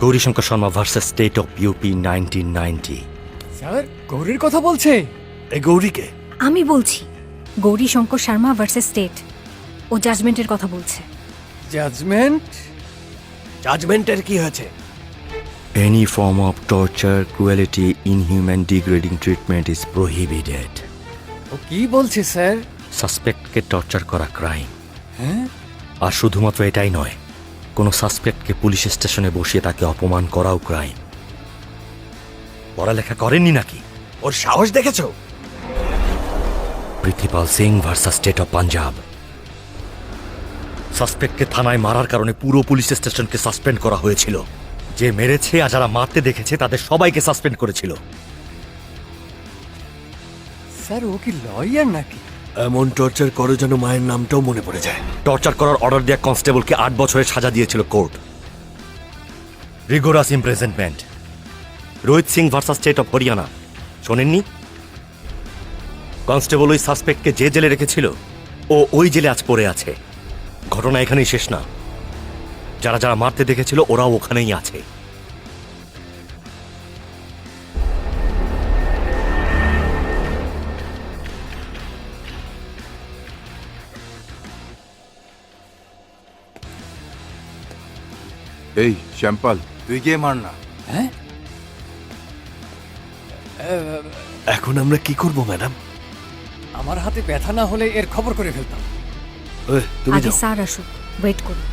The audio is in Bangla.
Gourishankar Sharma versus state of UP 1990। Sir গৌরীর কথা বলছে। এই গৌরীকে আমি বলছি গৌরী শঙ্কর শর্মা ভার্সেস স্টেট। ও জাজমেন্টের কথা বলছে। জাজমেন্ট? জাজমেন্টের কি হয়েছে? Any form of torture, cruelty, inhuman, degrading treatment is prohibited. ও কি বলছে স্যার? সাসপেক্টকে টর্চার করা ক্রাইম। হ্যাঁ, আর শুধুমাত্র এটাই নয়, কোনো সাসপেক্টকে পুলিশ স্টেশনে বসিয়ে তাকে অপমান করাও ক্রাইম। পড়ালেখা করেননি নাকি? ওর সাহস দেখেছো? Prithvipal Singh versus state of Punjab. সাসপেক্টকে থানায় মারার কারণে পুরো পুলিশ স্টেশনকে সাসপেন্ড করা হয়েছিল। যে মেরেছে আর যারা মারতে দেখেছে তাদের সবাইকে সাসপেন্ড করেছিল। স্যার ও কি লয়ার নাকি? এমন টর্চার করো যেন মায়ের নামটাও মনে পড়ে যায়। টর্চার করার অর্ডার দেওয়া কনস্টেবলকে 8 বছরের সাজা দিয়েছিল court. Rigorous imprisonment. Rohit Singh versus state of Haryana, শোনেননি? কনস্টেবল ওই সাসপেক্টকে যে জেলে রেখেছিল ও ওই জেলে আজ পড়ে আছে। ঘটনা এখানেই শেষ না, যারা যারা মারতে দেখেছিল ওরাও ওখানেই আছে। এই শ্যাম্পাল, তুই গিয়ে মার না। হ্যাঁ, এখন আমরা কি করব ম্যাডাম? আমার হাতে ব্যথা না হলে এর খবর করে ফেলতাম। তুমি আগে যাও। স্যার আসুক, ওয়েট করুন।